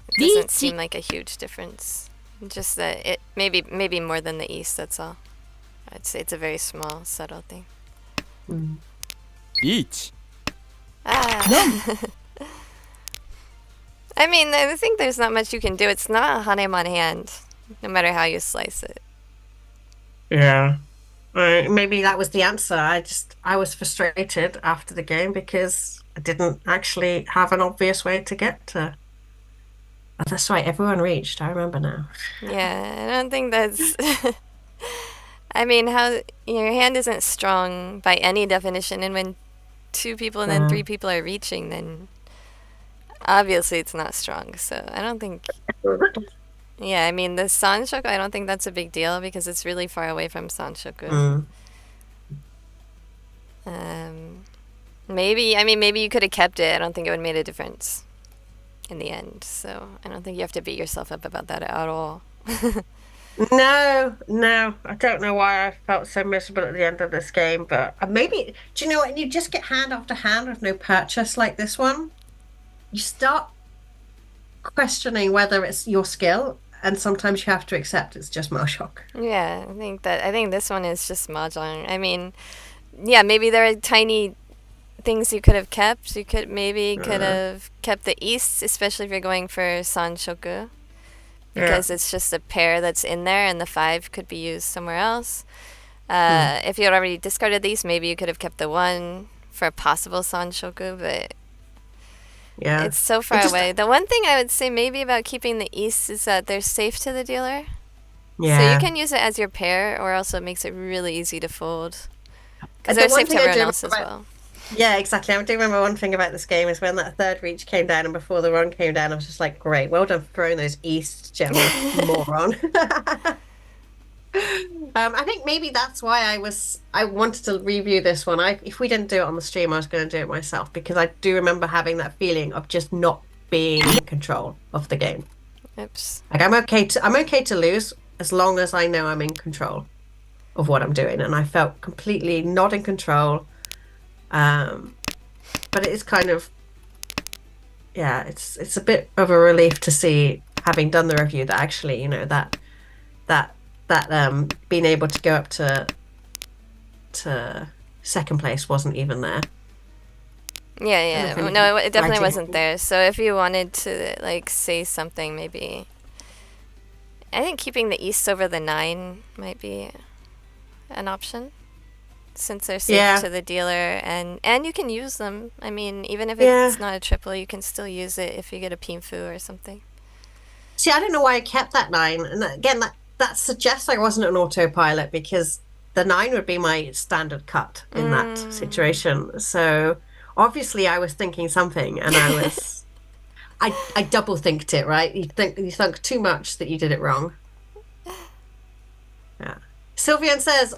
it doesn't Riichi. seem like a huge difference. Just that it maybe more than the East. That's all. I'd say it's a very small, subtle thing. Mm. Each. None. Ah. I mean, I think there's not much you can do. It's not a Hanemon hand, no matter how you slice it. Yeah. Maybe that was the answer. I was frustrated after the game because I didn't actually have an obvious way to get to. Oh, that's right, everyone reached. I remember now. Yeah, I don't think that's. I mean, how your hand isn't strong by any definition, and when two people and then Uh, three people are reaching, then obviously it's not strong. So I don't think. Yeah, I mean the Sanshoku, I don't think that's a big deal because it's really far away from Sanshoku. mm. Um, maybe you could have kept it. I don't think it would have made a difference in the end. So I don't think you have to beat yourself up about that at all. No, no, I don't know why I felt so miserable at the end of this game, but maybe, do you know what? And you just get hand after hand with no purchase like this one. You start questioning whether it's your skill, and sometimes you have to accept it's just Marshock. Yeah, I think this one is just mahjong. I mean, yeah, maybe there are tiny things you could have kept. You could have kept the east, especially if you're going for Sanshoku, because it's just a pair that's in there, and the 5 could be used somewhere else. If you had already discarded these, maybe you could have kept the 1 for a possible Sanshoku, but Yeah, it's so far away. The one thing I would say maybe about keeping the east is that they're safe to the dealer. yeah. So you can use it as your pair, or also it makes it really easy to fold. Because The they're one safe to thing I everyone do else as remember- well. Yeah, exactly. I do remember one thing about this game is when that third reach came down and before the run came down, I was just like, great, well done for throwing those east general moron. I think maybe that's why I wanted to review this one. If we didn't do it on the stream, I was going to do it myself because I do remember having that feeling of just not being in control of the game. Oops. Like I'm okay to lose as long as I know I'm in control of what I'm doing, and I felt completely not in control. But it is kind of, yeah, it's a bit of a relief to see, having done the review, that actually, you know, that being able to go up to second place wasn't even there. Yeah. Nothing No, it definitely tragic. wasn't there. So if you wanted to like say something, maybe I think keeping the east over the 9 might be an option, since they're safe Yeah. to the dealer, and you can use them. I mean, even if Yeah. it's not a triple, you can still use it if you get a Pinfu or something. See, I don't know why I kept that 9, and again, that suggests I wasn't an autopilot because the 9 would be my standard cut in that situation. So obviously, I was thinking something, and I double thinked it, right? You thunk too much that you did it wrong. Yeah. Sylvian says,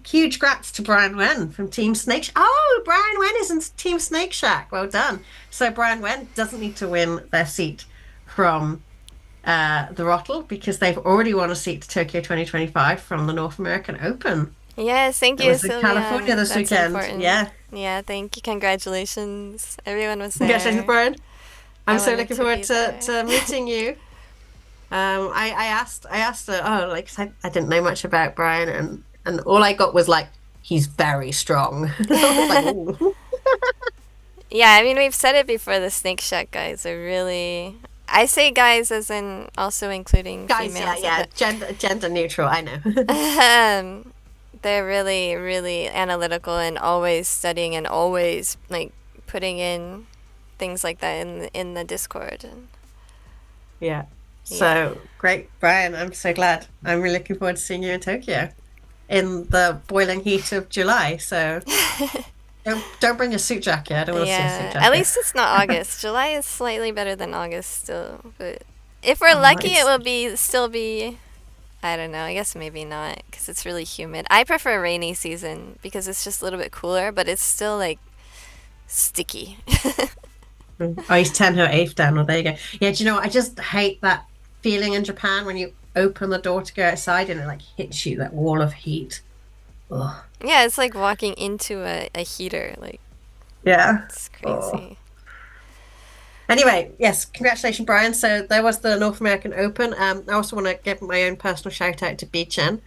huge grats to Brian Wen from Team Snake Shack. Oh, Brian Wen is in Team Snake Shack. Well done. So Brian Wen doesn't need to win their seat from the WROTL because they've already won a seat to Tokyo 2025 from the North American Open. Yes, thank It you, was in Sylvia. California this That's weekend. important. Yeah. Yeah, thank you. Congratulations. Everyone was there. Congratulations, Brian. I'm so wanted looking to forward be to meeting you. I asked her, oh, like, 'cause I didn't know much about Brian, and all I got was like, he's very strong. I was like, ooh. Yeah, I mean, we've said it before, the Snake Shack guys are really... I say guys as in also including Guys, females. yeah, gender neutral. I know. They're really, really analytical and always studying and always, like, putting in things like that in the Discord. Yeah. So great, Brian. I'm so glad. I'm really looking forward to seeing you in Tokyo in the boiling heat of July. So don't bring a suit jacket. I don't want to see a suit jacket. At least it's not August. July is slightly better than August still, but if we're lucky, nice. it will still be. I don't know. I guess maybe not because it's really humid. I prefer rainy season because it's just a little bit cooler, but it's still like sticky. Oh, he's 10 her 8th down. Well, there you go. Yeah, do you know what? I just hate that feeling in Japan when you open the door to go outside and it like hits you, that wall of heat. Ugh. Yeah, it's like walking into a heater. Like, Yeah. it's crazy. Anyway, yes, congratulations, Brian. So there was the North American Open. I also want to give my own personal shout out to Bichen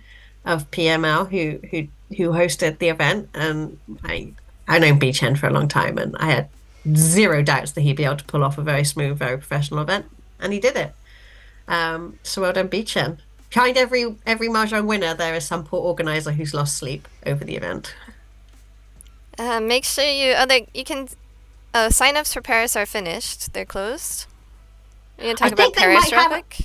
of PML who hosted the event. And I known Bichen for a long time, and I had zero doubts that he'd be able to pull off a very smooth, very professional event, and he did it. So well done, Bichen. Behind every Mahjong winner, there is some poor organizer who's lost sleep over the event. Make sure you can. Sign-ups for Paris are finished. They're closed. You can talk about Paris real quick?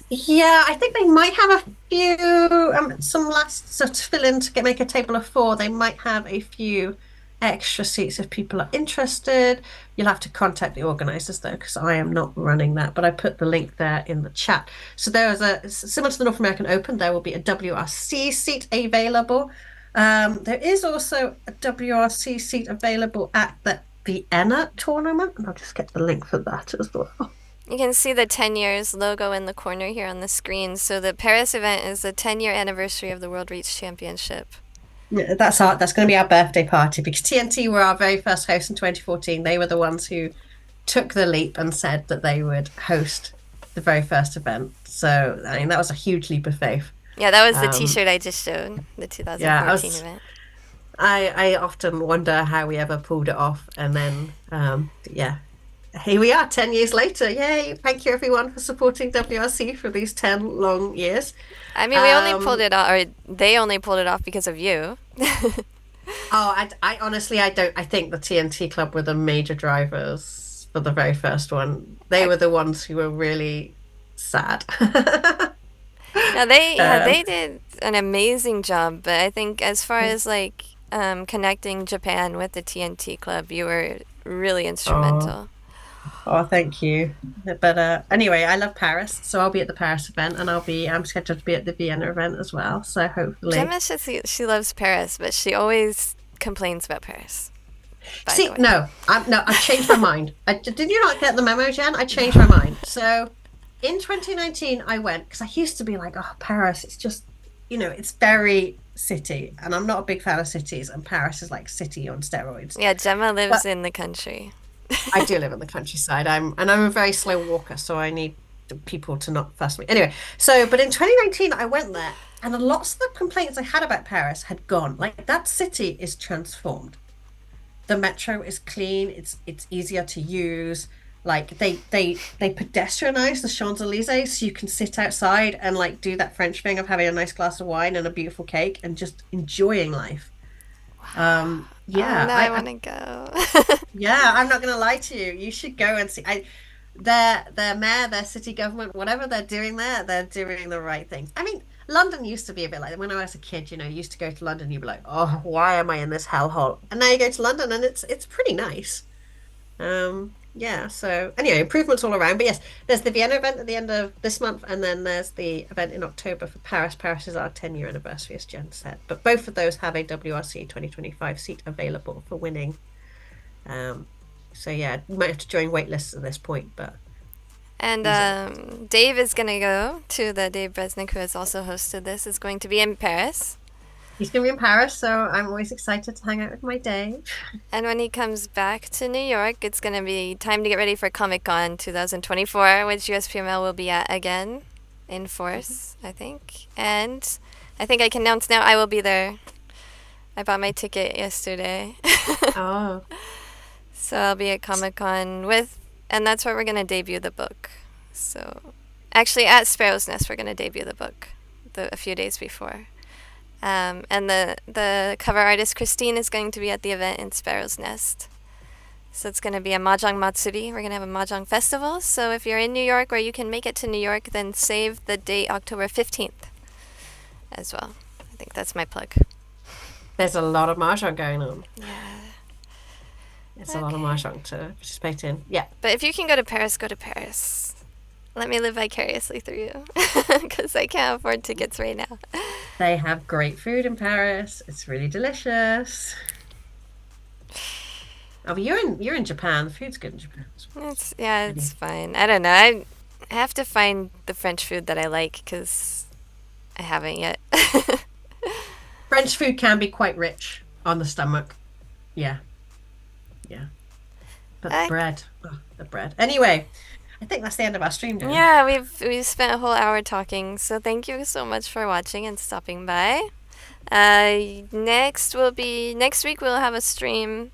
Yeah, I think they might have a few, some last so to fill in to make a table of 4. They might have a few extra seats if people are interested. You'll have to contact the organizers though, because I am not running that, but I put the link there in the chat. So there is similar to the North American Open, there will be a WRC seat available. There is also a WRC seat available at the Vienna tournament, and I'll just get the link for that as well. You can see the 10 years logo in the corner here on the screen. So the Paris event is the 10-year anniversary of the World Reach Championship. Yeah, that's going to be our birthday party, because TNT were our very first host in 2014. They were the ones who took the leap and said that they would host the very first event. So, I mean, that was a huge leap of faith. Yeah, that was the T-shirt I just showed, the Yeah, 2014 event. I often wonder how we ever pulled it off. And then, yeah, here we are 10 years later. Yay. Thank you, everyone, for supporting WRC for these 10 long years. I mean, we only pulled it off, or they only pulled it off because of you. I honestly, I think the TNT Club were the major drivers for the very first one. They were the ones who were really sad. No, they did an amazing job, but I think as far as like connecting Japan with the TNT Club, you were really instrumental. Oh, thank you. But anyway, I love Paris, so I'll be at the Paris event, and I'm scheduled to be at the Vienna event as well. So hopefully, Gemma says she loves Paris, but she always complains about Paris. See, no, I've changed my mind. Did you not get the memo, Jen? I changed my mind. So in 2019, I went because I used to be like, oh, Paris, it's just, it's very city, and I'm not a big fan of cities, and Paris is like city on steroids. Yeah, Gemma lives in the country. I do live in the countryside. I'm a very slow walker, so I need people to not fuss me. Anyway, but in 2019, I went there, and lots of the complaints I had about Paris had gone. Like, that city is transformed. The metro is clean. It's easier to use. Like, they pedestrianize the Champs-Elysees, so you can sit outside and like do that French thing of having a nice glass of wine and a beautiful cake and just enjoying life. Yeah, oh, no, I want to go. Yeah, I'm not going to lie to you. You should go and see. Their mayor, their city government, whatever they're doing there, they're doing the right thing. I mean, London used to be a bit like when I was a kid. You used to go to London, you'd be like, oh, why am I in this hellhole? And now you go to London, and it's pretty nice. Yeah. So anyway, improvements all around. But yes, there's the Vienna event at the end of this month, and then there's the event in October for Paris. Paris is our 10-year anniversary, as Jen said. But both of those have a WRC 2025 seat available for winning. So yeah, you might have to join waitlists at this point, but. And Dave is going to go to Dave Bresnick, who has also hosted this, is going to be in Paris. He's going to be in Paris, so I'm always excited to hang out with my Dave. And when he comes back to New York, it's going to be time to get ready for Comic-Con 2024, which USPML will be at again in force, I think. And I think I can announce now I will be there. I bought my ticket yesterday. Oh. So I'll be at Comic-Con and that's where we're going to debut the book. So actually at Sparrow's Nest, we're going to debut the book a few days before. And the cover artist, Christine, is going to be at the event in Sparrow's Nest. So it's going to be a Mahjong Matsuri. We're going to have a Mahjong festival. So if you're in New York or you can make it to New York, then save the date October 15th as well. I think that's my plug. There's a lot of Mahjong going on. Yeah. It's a lot of Mahjong to participate in. Yeah. But if you can go to Paris, go to Paris. Let me live vicariously through you, because I can't afford tickets right now. They have great food in Paris. It's really delicious. Oh, but you're in Japan. The food's good in Japan. It's fine. I don't know. I have to find the French food that I like, because I haven't yet. French food can be quite rich on the stomach. Yeah. Yeah. But the bread. Anyway. I think that's the end of our stream now. Yeah, we've spent a whole hour talking, so thank you so much for watching and stopping by. Next week we'll have a stream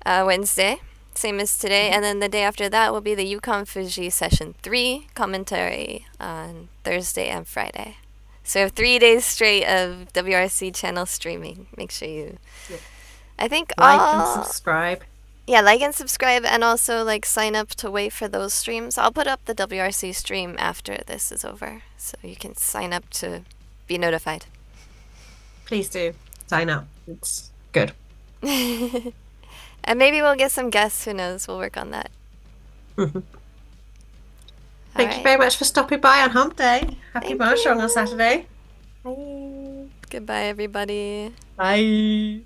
Wednesday, same as today, and then the day after that will be the Yukon Fuji Session 3 commentary on Thursday and Friday. So 3 days straight of WRC channel streaming. Make sure you... Yep. I think like and subscribe. Yeah, like and subscribe, and also sign up to wait for those streams. I'll put up the WRC stream after this is over, so you can sign up to be notified. Please do sign up. It's good. And maybe we'll get some guests. Who knows? We'll work on that. Thank you very much for stopping by on Hump Day. Happy Mahjong on Saturday. Bye. Goodbye, everybody. Bye.